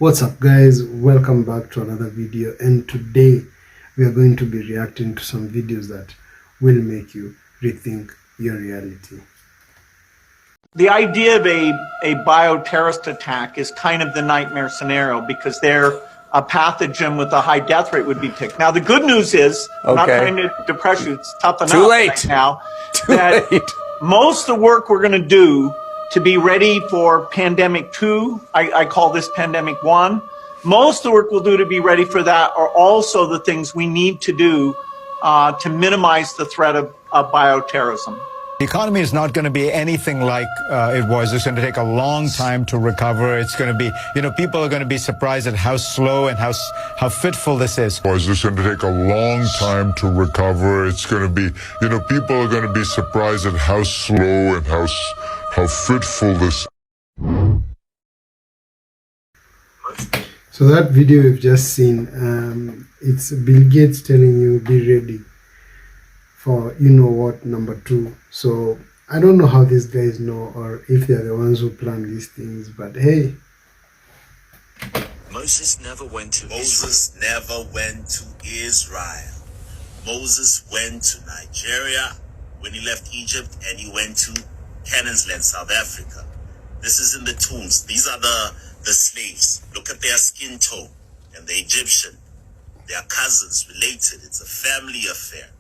What's up guys, welcome back to another video, and today we are going to be reacting to some videos that will make you rethink your reality. The idea of a bioterrorist attack is kind of the nightmare scenario because they're a pathogen with a high death rate would be picked. Now the good news is, I'm not trying to depress you, it's tough enough right now, most of the work we're going to do to be ready for pandemic 2, I call this pandemic 1, most of the work we'll do to be ready for that are also the things we need to do to minimize the threat of bioterrorism. The economy is not going to be anything like it was. It's going to take a long time to recover. It's going to be, people are going to be surprised at how slow and how fitful this is. It's just going to take a long time to recover. It's going to be, people are going to be surprised at how slow and how fitful this. So that video you've just seen, it's Bill Gates telling you be ready for number 2. So I don't know how these guys know or if they're the ones who plan these things, but hey. Moses never went to Israel. Moses went to Nigeria when he left Egypt, and he went to Canaan's land, South Africa. This is in the tombs. These are the slaves. Look at their skin tone. And the Egyptian, they are cousins, related. It's a family affair.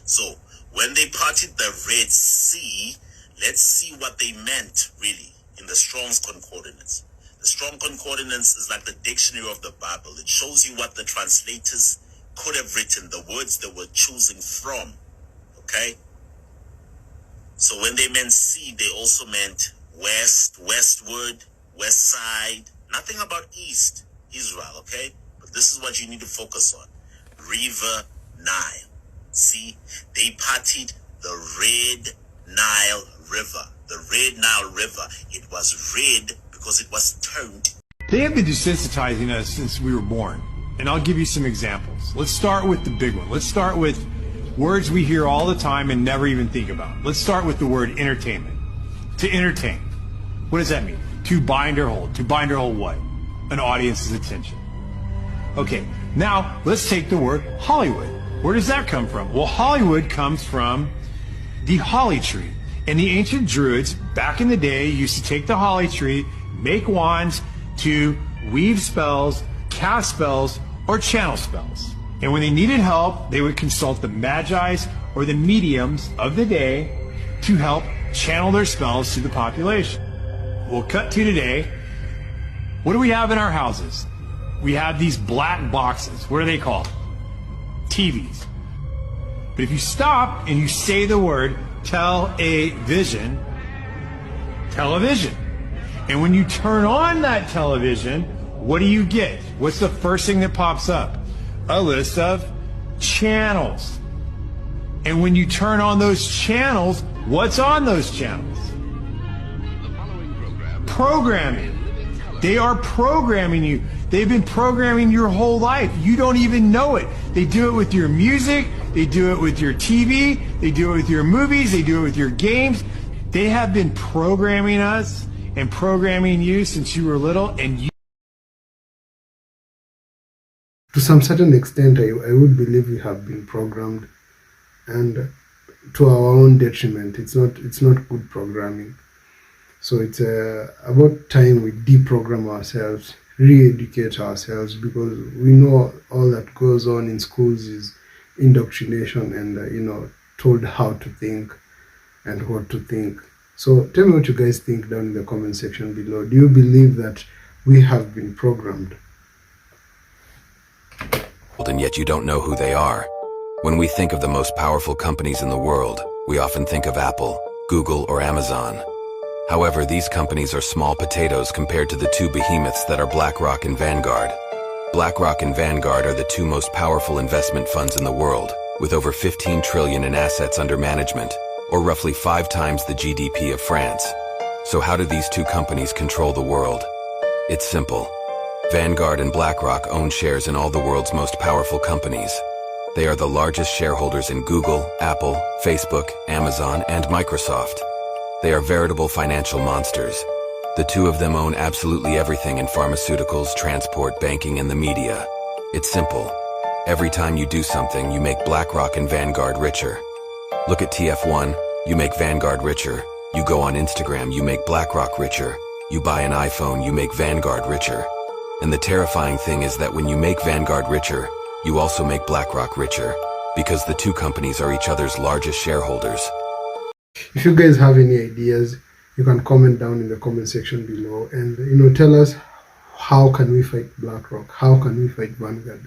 So when they parted the Red Sea, let's see what they meant really in the Strong's Concordance. The Strong Concordance is like the dictionary of the Bible. It shows you what the translators could have written, the words they were choosing from. Okay? So when they meant sea, they also meant west, westward, west side. Nothing about east, Israel, okay? But this is what you need to focus on. River Nile. See, they parted the Red Nile River. The Red Nile River. It was red because it was turned. They have been desensitizing us since we were born. And I'll give you some examples. Let's start with the big one. Let's start with words we hear all the time and never even think about. Let's start with the word entertainment. To entertain. What does that mean? To bind or hold. To bind or hold what? An audience's attention. Okay, now let's take the word Hollywood. Where does that come from? Well, Hollywood comes from the holly tree. And the ancient Druids, back in the day, used to take the holly tree, make wands to weave spells, cast spells, or channel spells. And when they needed help, they would consult the magi's or the mediums of the day to help channel their spells to the population. We'll cut to today. What do we have in our houses? We have these black boxes. What are they called? TVs. But if you stop and you say the word television, and when you turn on that television, what do you get? What's the first thing that pops up? A list of channels. And when you turn on those channels, what's on those channels? Programming. They are programming you. They've been programming your whole life. You don't even know it. They do it with your music. They do it with your TV. They do it with your movies. They do it with your games. They have been programming us and programming you since you were little, and you. To some certain extent, I would believe we have been programmed, and to our own detriment. It's not good programming. So it's about time we deprogram ourselves, re-educate ourselves, because we know all that goes on in schools is indoctrination and told how to think and what to think. So tell me what you guys think down in the comment section below. Do you believe that we have been programmed? And yet you don't know who they are. When we think of the most powerful companies in the world, we often think of Apple, Google, or Amazon. However, these companies are small potatoes compared to the two behemoths that are BlackRock and Vanguard. BlackRock and Vanguard are the two most powerful investment funds in the world, with over 15 trillion in assets under management, or roughly 5 times the GDP of France. So how do these two companies control the world? It's simple. Vanguard and BlackRock own shares in all the world's most powerful companies. They are the largest shareholders in Google, Apple, Facebook, Amazon, and Microsoft. They are veritable financial monsters. The two of them own absolutely everything in pharmaceuticals, transport, banking, and the media. It's simple. Every time you do something, you make BlackRock and Vanguard richer. Look at TF1, you make Vanguard richer. You go on Instagram, you make BlackRock richer. You buy an iPhone, you make Vanguard richer. And the terrifying thing is that when you make Vanguard richer, you also make BlackRock richer, because the two companies are each other's largest shareholders. If you guys have any ideas, you can comment down in the comment section below, and tell us, how can we fight BlackRock? How can we fight Vanguard?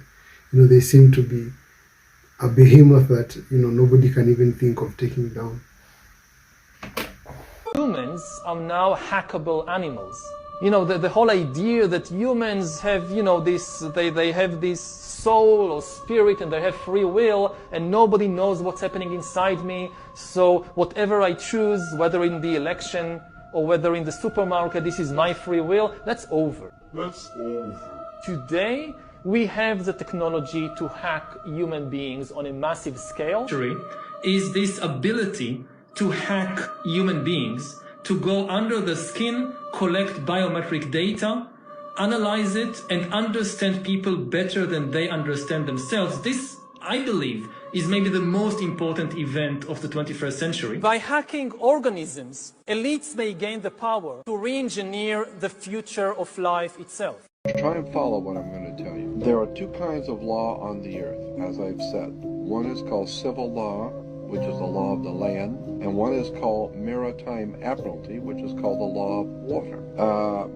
They seem to be a behemoth that nobody can even think of taking down. Humans are now hackable animals. The whole idea that humans have, they have this soul or spirit and they have free will and nobody knows what's happening inside me. So whatever I choose, whether in the election or whether in the supermarket, this is my free will, that's over. That's over. Today, we have the technology to hack human beings on a massive scale. Is this ability to hack human beings, to go under the skin, collect biometric data, analyze it, and understand people better than they understand themselves. This, I believe, is maybe the most important event of the 21st century. By hacking organisms, elites may gain the power to re-engineer the future of life itself. Try and follow what I'm going to tell you. There are two kinds of law on the earth, as I've said. One is called civil law, which is the law of the land, and one is called maritime admiralty, which is called the law of water.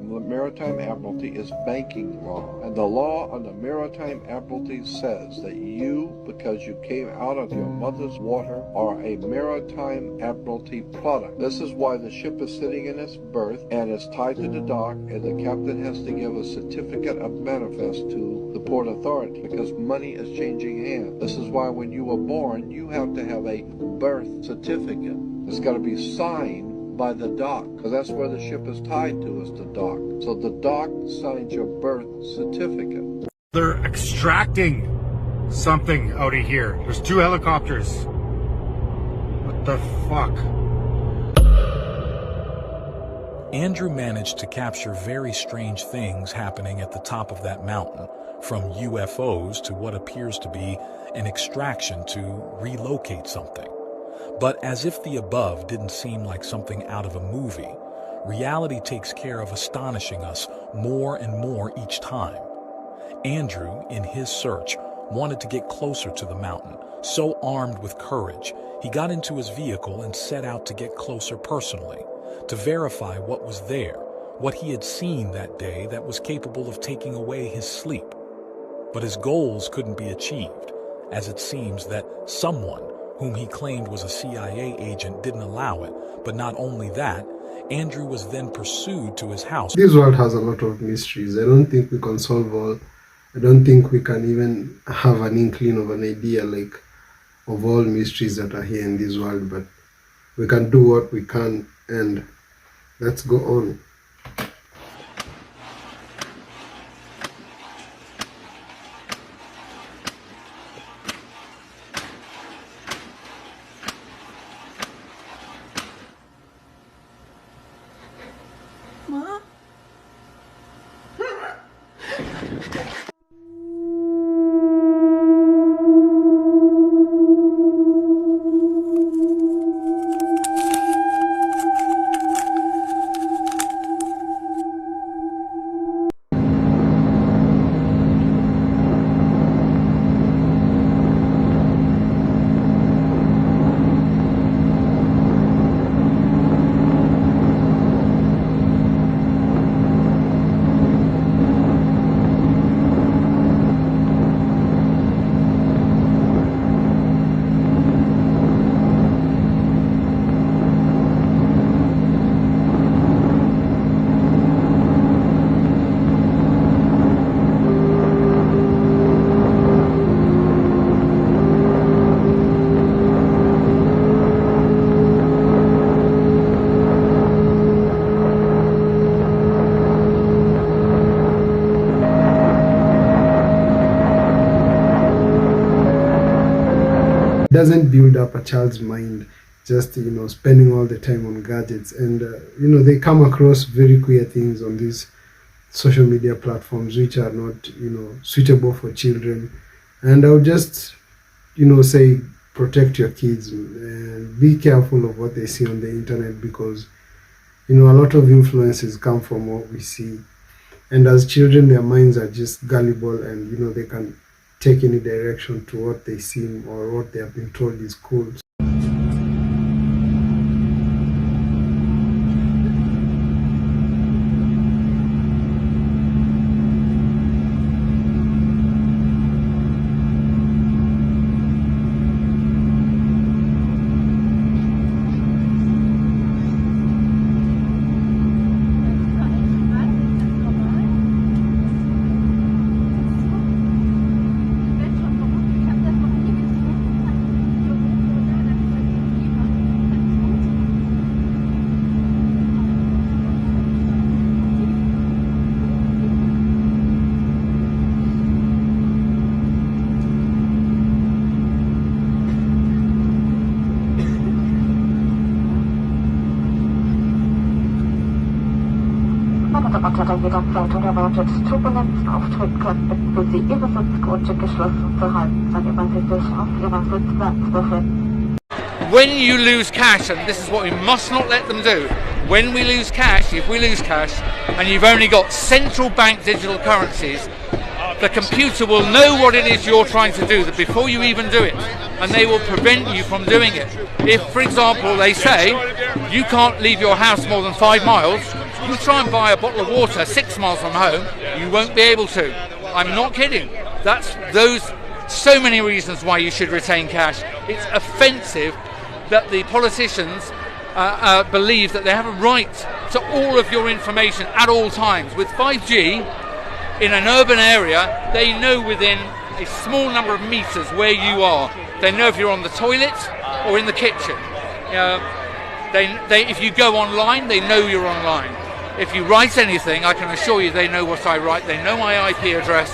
Maritime admiralty is banking law, and the law on the maritime admiralty says that you, because you came out of your mother's water, are a maritime admiralty product. This is why the ship is sitting in its berth and it's tied to the dock, and the captain has to give a certificate of manifest to the port authority, because money is changing hands. This is why when you were born, you have to have a birth certificate. It's got to be signed by the dock, because that's where the ship is tied to, is the dock. So the dock signs your birth certificate. They're extracting something out of here. There's two helicopters. What the fuck? Andrew managed to capture very strange things happening at the top of that mountain, from UFOs to what appears to be an extraction to relocate something. But as if the above didn't seem like something out of a movie, reality takes care of astonishing us more and more each time. Andrew, in his search, wanted to get closer to the mountain. So armed with courage, he got into his vehicle and set out to get closer personally, to verify what was there, what he had seen that day that was capable of taking away his sleep. But his goals couldn't be achieved, as it seems that someone whom he claimed was a CIA agent didn't allow it. But not only that, Andrew was then pursued to his house. This world has a lot of mysteries. I don't think we can solve all. I don't think we can even have an inkling of an idea of all mysteries that are here in this world, but we can do what we can, and let's go on. Doesn't build up a child's mind just, spending all the time on gadgets. And, they come across very queer things on these social media platforms, which are not, suitable for children. And I'll just, say, protect your kids and be careful of what they see on the internet, because, a lot of influences come from what we see. And as children, their minds are just gullible, and, they can take any direction to what they see or what they have been told is cool. Batterie jederzeit unerwartet Turbulenzen auftreten können, bitten wir Sie, Ihre Sitzgruppe geschlossen zu halten, wenn immer Sie sich auf Ihrem Sitzplatz befinden. When you lose cash, and this is what we must not let them do, when we lose cash, if we lose cash, and you've only got central bank digital currencies, the computer will know what it is you're trying to do before you even do it, and they will prevent you from doing it. If, for example, they say you can't leave your house more than 5 miles, you try and buy a bottle of water 6 miles from home, you won't be able to. I'm not kidding. That's so many reasons why you should retain cash. It's offensive that the politicians believe that they have a right to all of your information at all times. With 5G, in an urban area, they know within a small number of meters where you are. They know if you're on the toilet or in the kitchen. If you go online, they know you're online. If you write anything, I can assure you they know what I write. They know my IP address.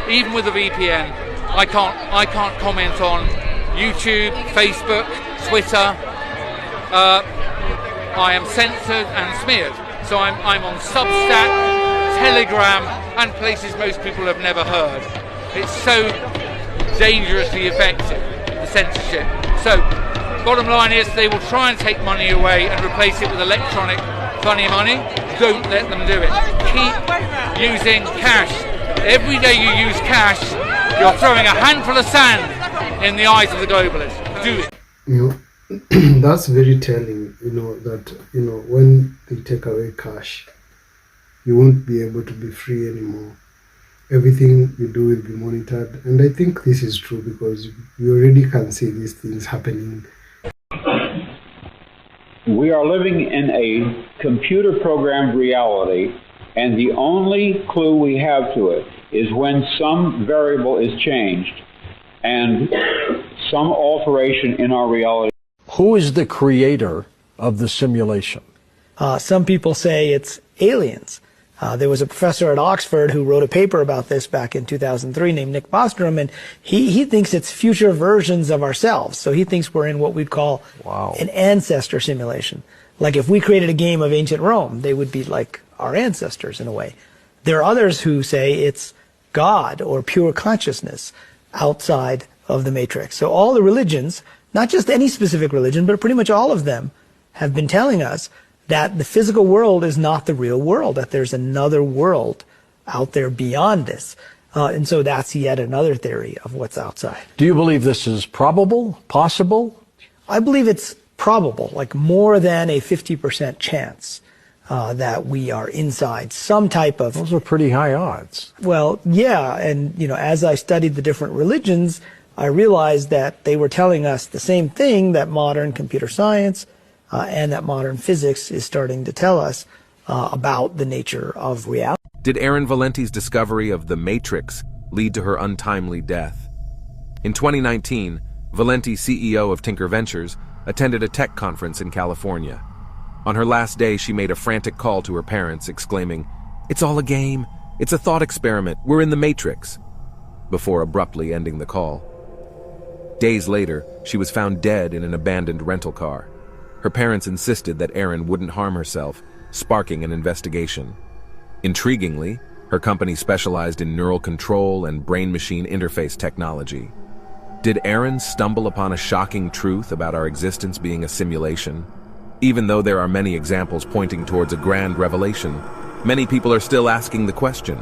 Even with a VPN, I can't comment on YouTube, Facebook, Twitter. I am censored and smeared. So I'm on Substack, Telegram, and places most people have never heard. It's so dangerously effective, the censorship. So, bottom line is they will try and take money away and replace it with electronic funny money. Don't let them do it. Keep using cash. Every day you use cash, you're throwing a handful of sand in the eyes of the globalists. Do it. That's very telling, that, when they take away cash, you won't be able to be free anymore. Everything you do will be monitored. And I think this is true because you already can see these things happening. We are living in a computer-programmed reality, and the only clue we have to it is when some variable is changed and some alteration in our reality. Who is the creator of the simulation? Some people say it's aliens. There was a professor at Oxford who wrote a paper about this back in 2003 named Nick Bostrom, and he thinks it's future versions of ourselves. So he thinks we're in what we'd call an ancestor simulation. Like if we created a game of ancient Rome, they would be like our ancestors in a way. There are others who say it's God or pure consciousness outside of the matrix. So all the religions, not just any specific religion, but pretty much all of them have been telling us that the physical world is not the real world, that there's another world out there beyond this. And so that's yet another theory of what's outside. Do you believe this is probable, possible? I believe it's probable, like more than a 50% chance that we are inside some type of... Those are pretty high odds. Well, yeah, and as I studied the different religions, I realized that they were telling us the same thing that modern computer science and that modern physics is starting to tell us about the nature of reality. Did Erin Valenti's discovery of the Matrix lead to her untimely death? In 2019, Valenti, CEO of Tinker Ventures, attended a tech conference in California. On her last day, she made a frantic call to her parents, exclaiming, "It's all a game. It's a thought experiment. We're in the Matrix," before abruptly ending the call. Days later, she was found dead in an abandoned rental car. Her parents insisted that Erin wouldn't harm herself, sparking an investigation. Intriguingly, her company specialized in neural control and brain-machine interface technology. Did Erin stumble upon a shocking truth about our existence being a simulation? Even though there are many examples pointing towards a grand revelation, many people are still asking the question,